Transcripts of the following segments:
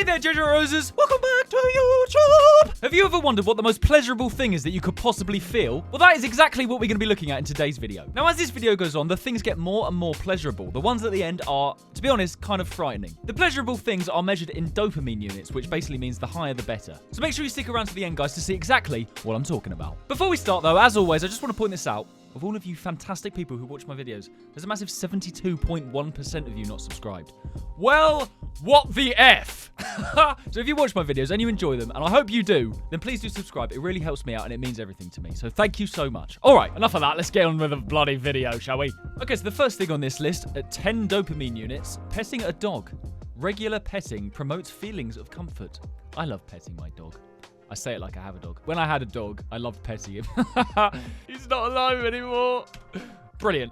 Hi there, Ginger Roses! Welcome back to YouTube! Have you ever wondered what the most pleasurable thing is that you could possibly feel? Well, that is exactly what we're going to be looking at in today's video. Now, as this video goes on, the things get more and more pleasurable. The ones at the end are, to be honest, kind of frightening. The pleasurable things are measured in dopamine units, which basically means the higher the better. So make sure you stick around to the end, guys, to see exactly what I'm talking about. Before we start, though, as always, I just want to point this out. Of all of you fantastic people who watch my videos, there's a massive 72.1% of you not subscribed. Well, what the F? So if you watch my videos and you enjoy them, and I hope you do, then please do subscribe. It really helps me out and it means everything to me. So thank you so much. All right, enough of that. Let's get on with the bloody video, shall we? Okay, so the first thing on this list, at 10 dopamine units, petting a dog. Regular petting promotes feelings of comfort. I love petting my dog. I say it like I have a dog. When I had a dog, I loved petting him. He's not alive anymore. Brilliant.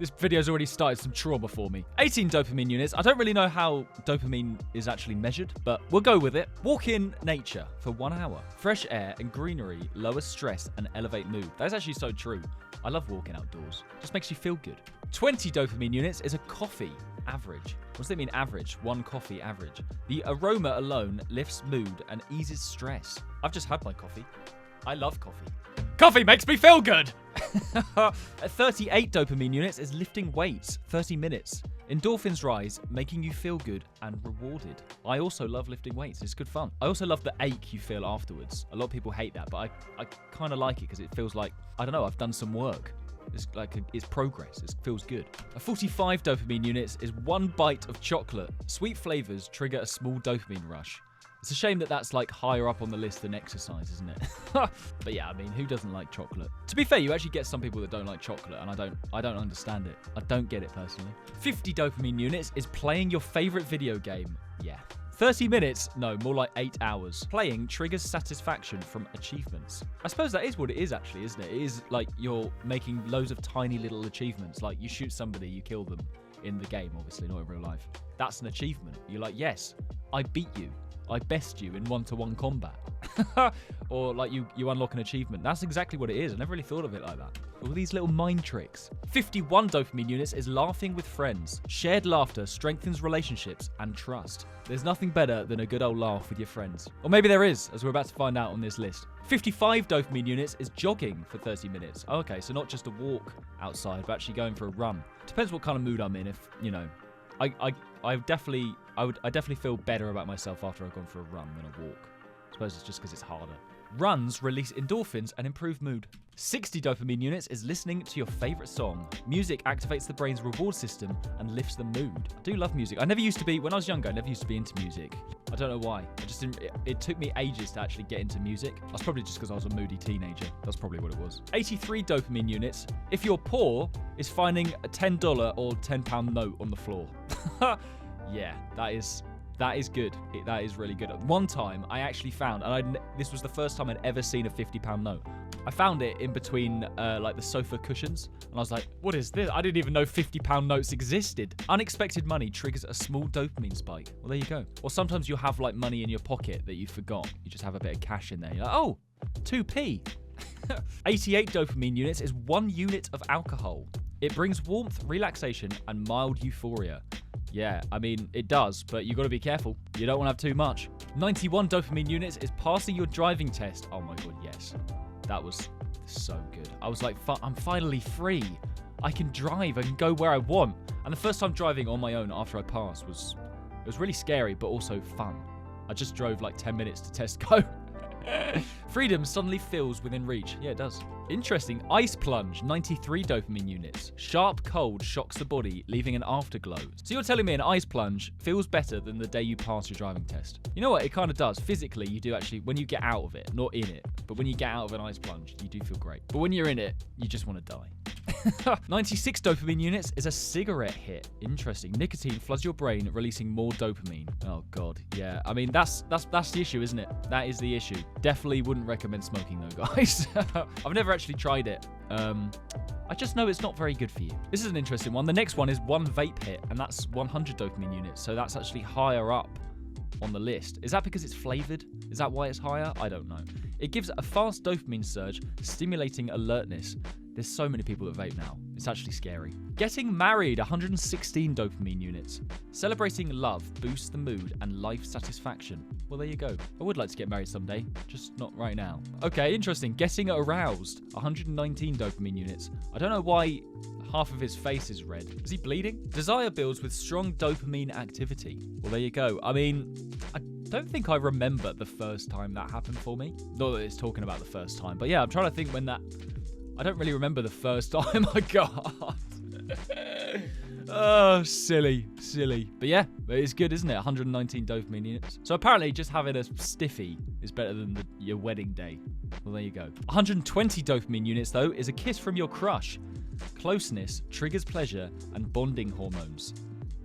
This video's already started some trauma for me. 18 dopamine units. I don't really know how dopamine is actually measured, but we'll go with it. Walk in nature for 1 hour. Fresh air and greenery lower stress and elevate mood. That's actually so true. I love walking outdoors. Just makes you feel good. 20 dopamine units is a coffee average. What does that mean, average? One coffee average. The aroma alone lifts mood and eases stress. I've just had my coffee. I love coffee. Coffee makes me feel good! At 38 dopamine units is lifting weights, 30 minutes. Endorphins rise, making you feel good and rewarded. I also love lifting weights. It's good fun. I also love the ache you feel afterwards. A lot of people hate that, but I kind of like it because it feels like, I don't know, I've done some work. It's like it's progress. It feels good. A 45 dopamine units is 1 bite of chocolate. Sweet flavors trigger a small dopamine rush. It's a shame that that's like higher up on the list than exercise, isn't it? But yeah, I mean, who doesn't like chocolate? To be fair, you actually get some people that don't like chocolate, and I don't understand it. I don't get it personally. 50 dopamine units is playing your favorite video game. Yeah. 30 minutes? No, more like 8 hours. Playing triggers satisfaction from achievements. I suppose that is what it is actually, isn't it? It is like you're making loads of tiny little achievements. Like you shoot somebody, you kill them in the game, obviously, not in real life. That's an achievement. You're like, yes, I beat you. I best you in one-to-one combat. Or like you unlock an achievement. That's exactly what it is. I never really thought of it like that. All these little mind tricks. 51 dopamine units is laughing with friends. Shared laughter strengthens relationships and trust. There's nothing better than a good old laugh with your friends. Or maybe there is, as we're about to find out on this list. 55 dopamine units is jogging for 30 minutes. Oh, okay, so not just a walk outside, but actually going for a run. Depends what kind of mood I'm in. If, you know, I definitely feel better about myself after I've gone for a run than a walk. I suppose it's just because it's harder. Runs release endorphins and improve mood. 60 dopamine units is listening to your favorite song. Music activates the brain's reward system and lifts the mood. I do love music. When I was younger, I never used to be into music. I don't know why. I just didn't. It took me ages to actually get into music. That's probably just because I was a moody teenager. That's probably what it was. 83 dopamine units. If you're poor, is finding a $10 or £10 note on the floor. Yeah, that is good. That is really good. One time, I actually found, and this was the first time I'd ever seen a £50 note. I found it in between like the sofa cushions, and I was like, what is this? I didn't even know £50 notes existed. Unexpected money triggers a small dopamine spike. Well, there you go. Or sometimes you'll have like money in your pocket that you forgot. You just have a bit of cash in there. You're like, oh, 2p. 88 dopamine units is 1 unit of alcohol. It brings warmth, relaxation, and mild euphoria. Yeah, I mean, it does, but you got to be careful. You don't want to have too much. 91 dopamine units is passing your driving test. Oh my god, yes. That was so good. I was like, I'm finally free. I can drive. I can go where I want. And the first time driving on my own after I passed it was really scary, but also fun. I just drove like 10 minutes to Tesco. Freedom suddenly feels within reach. Yeah, it does. Interesting. Ice plunge, 93 dopamine units. Sharp cold shocks the body, leaving an afterglow. So you're telling me an ice plunge feels better than the day you pass your driving test? You know what? It kind of does. Physically, you do actually, when you get out of it, not in it, but when you get out of an ice plunge, you do feel great. But when you're in it, you just want to die. 96 dopamine units is a cigarette hit. Interesting. Nicotine floods your brain, releasing more dopamine. Oh god, yeah. I mean, that's the issue, isn't it? That is the issue. Definitely wouldn't recommend smoking though, guys. I've never actually tried it. I just know it's not very good for you. This is an interesting one. The next one is 1 vape hit, and that's 100 dopamine units. So that's actually higher up on the list. Is that because it's flavored? Is that why it's higher? I don't know. It gives a fast dopamine surge, stimulating alertness. There's so many people that vape now. It's actually scary. Getting married, 116 dopamine units. Celebrating love boosts the mood and life satisfaction. Well, there you go. I would like to get married someday, just not right now. Okay, interesting. Getting aroused, 119 dopamine units. I don't know why half of his face is red. Is he bleeding? Desire builds with strong dopamine activity. Well, there you go. I mean, I don't think I remember the first time that happened for me. Not that it's talking about the first time, but yeah, I'm trying to think when that... I don't really remember the first time I got. Oh, silly. But yeah, it's good, isn't it? 119 dopamine units. So apparently just having a stiffy is better than your wedding day. Well, there you go. 120 dopamine units, though, is a kiss from your crush. Closeness triggers pleasure and bonding hormones.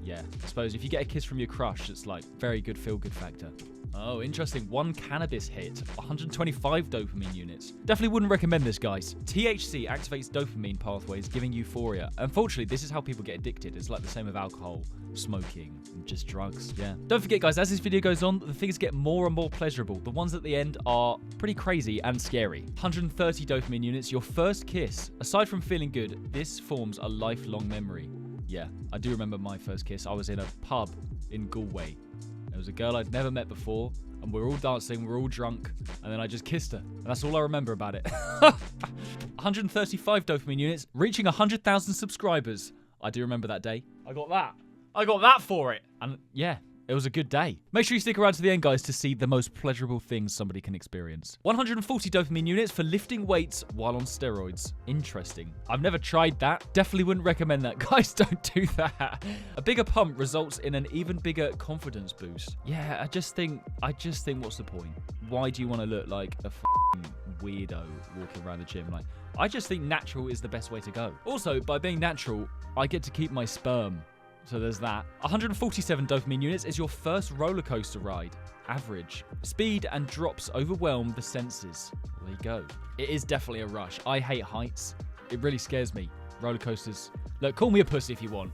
Yeah, I suppose if you get a kiss from your crush, it's like very good feel-good factor. Oh, interesting. One cannabis hit, 125 dopamine units. Definitely wouldn't recommend this, guys. THC activates dopamine pathways, giving euphoria. Unfortunately, this is how people get addicted. It's like the same with alcohol, smoking, and just drugs. Yeah. Don't forget, guys, as this video goes on, the things get more and more pleasurable. The ones at the end are pretty crazy and scary. 130 dopamine units, your first kiss. Aside from feeling good, this forms a lifelong memory. Yeah, I do remember my first kiss. I was in a pub in Galway. There was a girl I'd never met before, and we were all dancing, we were all drunk, and then I just kissed her. And that's all I remember about it. 135 dopamine units, reaching 100,000 subscribers. I do remember that day. I got that for it. And yeah, it was a good day. Make sure you stick around to the end, guys, to see the most pleasurable things somebody can experience. 140 dopamine units for lifting weights while on steroids. Interesting. I've never tried that. Definitely wouldn't recommend that. Guys, don't do that. A bigger pump results in an even bigger confidence boost. Yeah, I just think, what's the point? Why do you want to look like a weirdo walking around the gym? Like, I just think natural is the best way to go. Also, by being natural, I get to keep my sperm. So there's that. 147 dopamine units is your first roller coaster ride. Average. Speed and drops overwhelm the senses. Well, there you go. It is definitely a rush. I hate heights. It really scares me. Roller coasters. Look, call me a pussy if you want.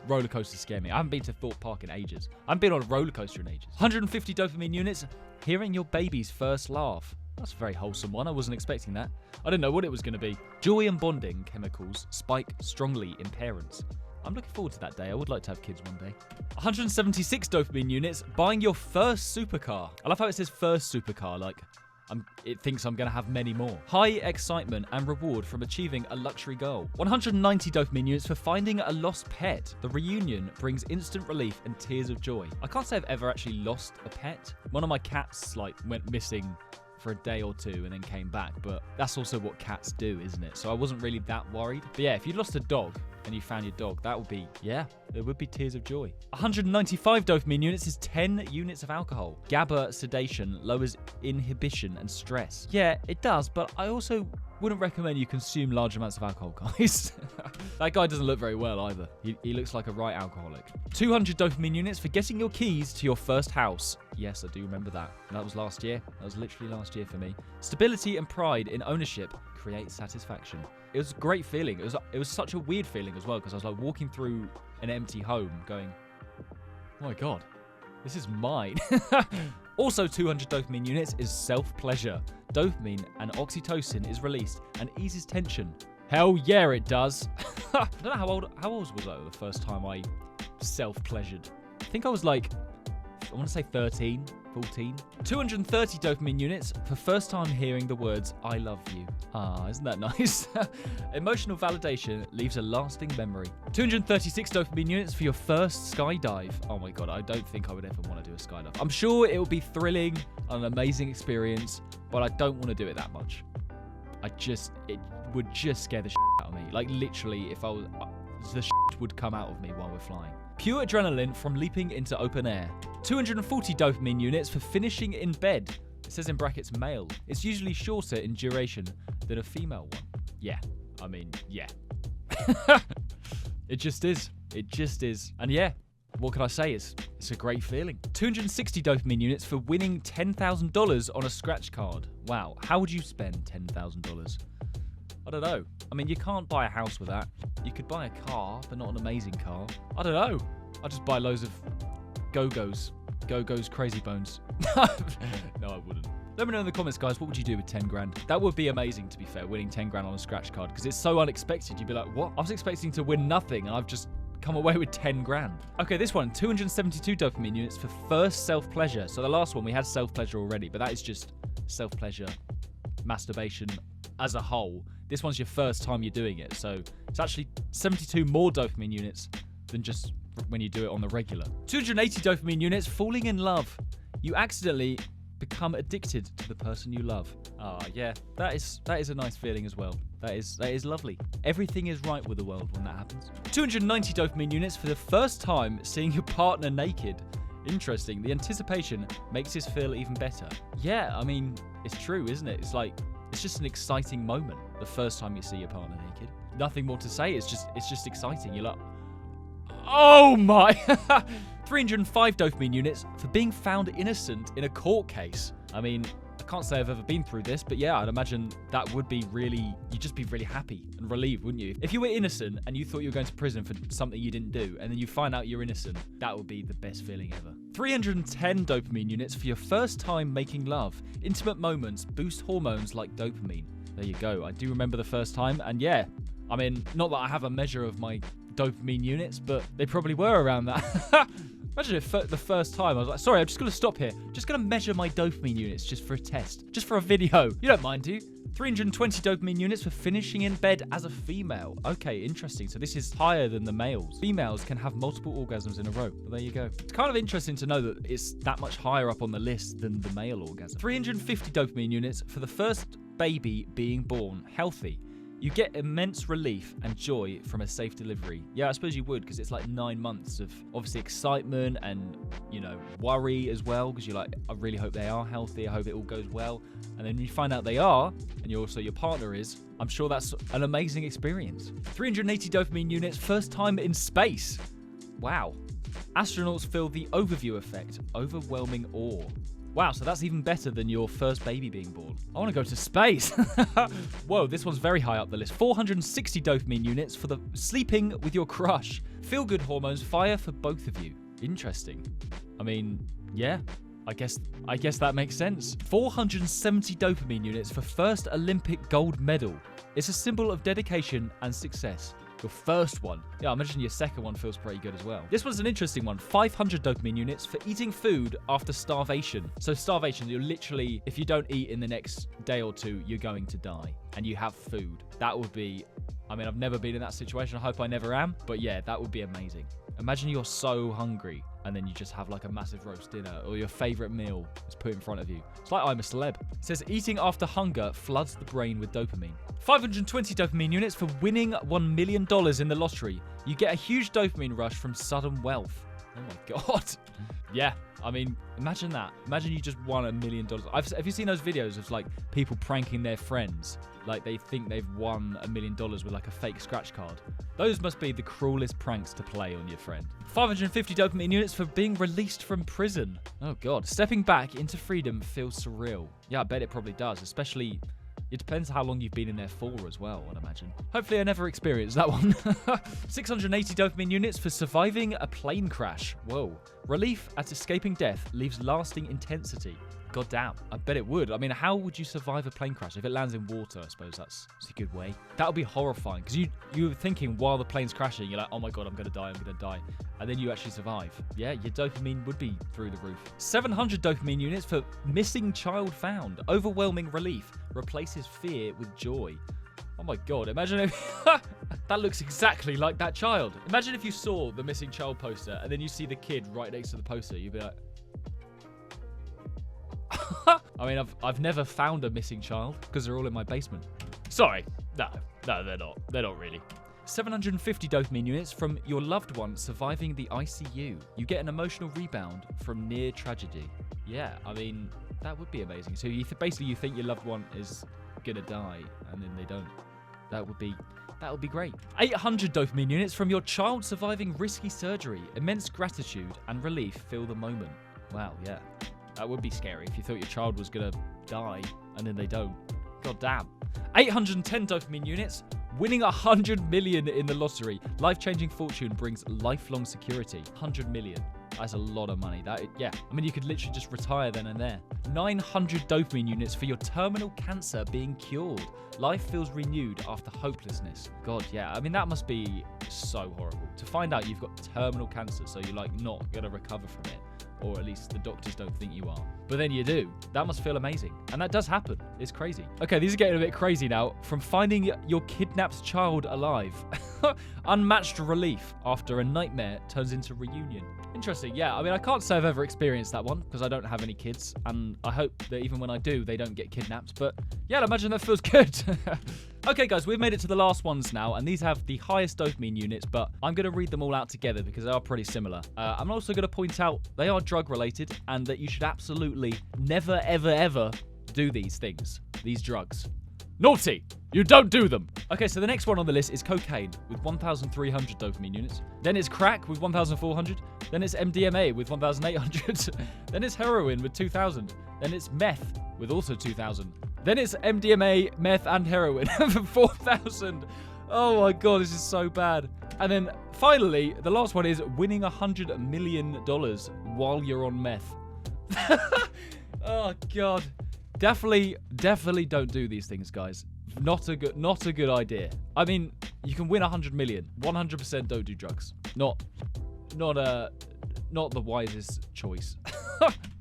Roller coasters scare me. I haven't been to Thorpe Park in ages. I haven't been on a roller coaster in ages. 150 dopamine units. Hearing your baby's first laugh. That's a very wholesome one. I wasn't expecting that. I didn't know what it was going to be. Joy and bonding chemicals spike strongly in parents. I'm looking forward to that day. I would like to have kids one day. 176 dopamine units, buying your first supercar. I love how it says first supercar, like it thinks I'm going to have many more. High excitement and reward from achieving a luxury goal. 190 dopamine units for finding a lost pet. The reunion brings instant relief and tears of joy. I can't say I've ever actually lost a pet. One of my cats went missing for a day or two and then came back, but that's also what cats do, isn't it? So I wasn't really that worried. But yeah, if you lost a dog and you found your dog, that would be, yeah, there would be tears of joy. 195 dopamine units is 10 units of alcohol. GABA sedation lowers inhibition and stress. Yeah, it does, but I also wouldn't recommend you consume large amounts of alcohol, guys. That guy doesn't look very well either. He looks like a right alcoholic. 200 dopamine units for getting your keys to your first house. Yes, I do remember that. That was last year. That was literally last year for me. Stability and pride in ownership create satisfaction. It was a great feeling. It was such a weird feeling as well, because I was like walking through an empty home going, oh my God, this is mine. Also 200 dopamine units is self-pleasure. Dopamine and oxytocin is released and eases tension. Hell yeah, it does. I don't know how old was I the first time I self-pleasured. I think I was like, I want to say 13, 14. 230 dopamine units for first time hearing the words, I love you. Ah, isn't that nice? Emotional validation leaves a lasting memory. 236 dopamine units for your first skydive. Oh my God, I don't think I would ever want to do a skydive. I'm sure it will be thrilling, an amazing experience, but I don't want to do it that much. It would just scare the shit out of me. Like literally, if I was, the shit would come out of me while we're flying. Pure adrenaline from leaping into open air. 240 dopamine units for finishing in bed. It says in brackets male. It's usually shorter in duration than a female one. Yeah, I mean, yeah. It just is. It just is. And yeah, what can I say? It's a great feeling. 260 dopamine units for winning $10,000 on a scratch card. Wow, how would you spend $10,000? I don't know. I mean, you can't buy a house with that. You could buy a car, but not an amazing car. I don't know. I'll just buy loads of Go-Go's Go-Go's Crazy Bones. No, I wouldn't. Let me know in the comments, guys, what would you do with 10 grand? That would be amazing, to be fair, winning 10 grand on a scratch card, because it's so unexpected. You'd be like, what? I was expecting to win nothing, and I've just come away with 10 grand. Okay, this one, 272 dopamine units for first self-pleasure. So the last one, we had self-pleasure already, but that is just self-pleasure, masturbation as a whole. This one's your first time you're doing it, so it's actually 72 more dopamine units than just when you do it on the regular. 280 dopamine units, falling in love. You accidentally become addicted to the person you love. Ah, yeah, that is a nice feeling as well. That is lovely. Everything is right with the world when that happens. 290 dopamine units for the first time seeing your partner naked. Interesting. The anticipation makes this feel even better. Yeah, I mean, it's true, isn't it? It's just an exciting moment the first time you see your partner naked. Nothing more to say. It's just exciting. You're like, oh my. 305 dopamine units for being found innocent in a court case. I mean, I can't say I've ever been through this, but yeah, I'd imagine that would be really, you'd just be really happy and relieved, wouldn't you? If you were innocent and you thought you were going to prison for something you didn't do, and then you find out you're innocent, that would be the best feeling ever. 310 dopamine units for your first time making love. Intimate moments boost hormones like dopamine. There you go. I do remember the first time, and yeah, I mean, not that I have a measure of my dopamine units, but they probably were around that. Imagine if the first time I was like, sorry, I'm just going to stop here. Just going to measure my dopamine units just for a test. Just for a video. You don't mind, do you? 320 dopamine units for finishing in bed as a female. Okay, interesting. So this is higher than the males. Females can have multiple orgasms in a row. Well, there you go. It's kind of interesting to know that it's that much higher up on the list than the male orgasm. 350 dopamine units for the first baby being born healthy. You get immense relief and joy from a safe delivery. Yeah, I suppose you would, because it's like 9 months of obviously excitement and, you know, worry as well, because you're like, I really hope they are healthy. I hope it all goes well. And then you find out they are, and you also your partner is. I'm sure that's an amazing experience. 380 dopamine units, first time in space. Wow. Astronauts feel the overview effect, overwhelming awe. Wow, so that's even better than your first baby being born. I want to go to space. Whoa, this one's very high up the list. 460 dopamine units for the sleeping with your crush. Feel-good hormones fire for both of you. Interesting. I mean, yeah, I guess that makes sense. 470 dopamine units for first Olympic gold medal. It's a symbol of dedication and success. Your first one. Yeah, I imagine your second one feels pretty good as well. This one's an interesting one. 500 dopamine units for eating food after starvation. So starvation, you're literally, if you don't eat in the next day or two, you're going to die. And you have food. That would be, I mean, I've never been in that situation. I hope I never am. But yeah, that would be amazing. Imagine you're so hungry and then you just have like a massive roast dinner or your favorite meal is put in front of you. It's like I'm a celeb. It says eating after hunger floods the brain with dopamine. 520 dopamine units for winning $1 million in the lottery. You get a huge dopamine rush from sudden wealth. Oh my God. Yeah, I mean, imagine that. Imagine you just won $1 million. Have you seen those videos of like people pranking their friends? Like they think they've won $1 million with like a fake scratch card. Those must be the cruelest pranks to play on your friend. 550 dopamine units for being released from prison. Oh God, stepping back into freedom feels surreal. Yeah, I bet it probably does, especially it depends how long you've been in there for as well, I'd imagine. Hopefully I never experienced that one. 680 dopamine units for surviving a plane crash. Whoa. Relief at escaping death leaves lasting intensity. God damn, I bet it would. I mean, how would you survive a plane crash? If it lands in water, I suppose that's a good way. That would be horrifying, because you were thinking while the plane's crashing, you're like, oh my God, I'm going to die. And then you actually survive. Yeah, your dopamine would be through the roof. 700 dopamine units for missing child found. Overwhelming relief replaces fear with joy. Oh my God, imagine if that looks exactly like that child. Imagine if you saw the missing child poster and then you see the kid right next to the poster. You'd be like, I mean, I've never found a missing child because they're all in my basement. Sorry. No, they're not. They're not really. 750 dopamine units from your loved one surviving the ICU. You get an emotional rebound from near tragedy. Yeah, I mean, that would be amazing. So basically you think your loved one is gonna die and then they don't. That would be great. 800 dopamine units from your child surviving risky surgery. Immense gratitude and relief fill the moment. Wow, yeah. That would be scary if you thought your child was going to die and then they don't. God damn. 810 dopamine units. Winning 100 million in the lottery. Life-changing fortune brings lifelong security. 100 million. That's a lot of money. Yeah. I mean, you could literally just retire then and there. 900 dopamine units for your terminal cancer being cured. Life feels renewed after hopelessness. God, yeah. I mean, that must be so horrible. To find out you've got terminal cancer, so you're like not going to recover from it. Or at least the doctors don't think you are. But then you do. That must feel amazing. And that does happen. It's crazy. Okay, these are getting a bit crazy now. From finding your kidnapped child alive. Unmatched relief after a nightmare turns into reunion. Interesting. Yeah, I mean, I can't say I've ever experienced that one because I don't have any kids. And I hope that even when I do, they don't get kidnapped. But yeah, I'd imagine that feels good. Okay, guys, we've made it to the last ones now, and these have the highest dopamine units, but I'm going to read them all out together because they are pretty similar. I'm also going to point out they are drug-related and that you should absolutely never, ever, ever do these things, these drugs. Naughty! You don't do them! Okay, so the next one on the list is cocaine with 1,300 dopamine units. Then it's crack with 1,400. Then it's MDMA with 1,800. Then it's heroin with 2,000. Then it's meth with also 2,000. Then it's MDMA, meth, and heroin for 4,000. Oh my god, this is so bad. And then finally, the last one is winning $100 million while you're on meth. Oh god. Definitely don't do these things, guys. Not a good idea. I mean, you can win 100 million. 100% don't do drugs. Not the wisest choice.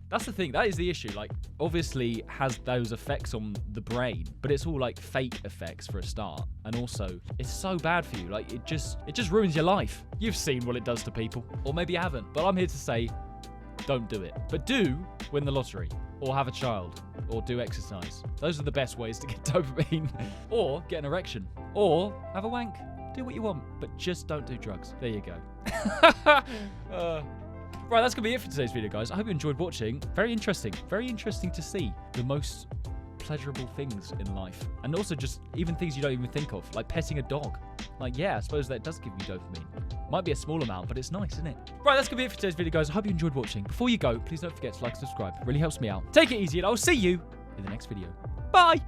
That's the thing. That is the issue. Like, obviously has those effects on the brain, but it's all like fake effects for a start. And also, it's so bad for you. Like, it just ruins your life. You've seen what it does to people. Or maybe you haven't. But I'm here to say, don't do it. But do win the lottery. Or have a child. Or do exercise. Those are the best ways to get dopamine. Or get an erection. Or have a wank. Do what you want, but just don't do drugs. There you go. Right, that's going to be it for today's video, guys. I hope you enjoyed watching. Very interesting. Very interesting to see the most pleasurable things in life. And also just even things you don't even think of, like petting a dog. Like, yeah, I suppose that does give you dopamine. Might be a small amount, but it's nice, isn't it? Right, that's going to be it for today's video, guys. I hope you enjoyed watching. Before you go, please don't forget to like and subscribe. It really helps me out. Take it easy, and I'll see you in the next video. Bye!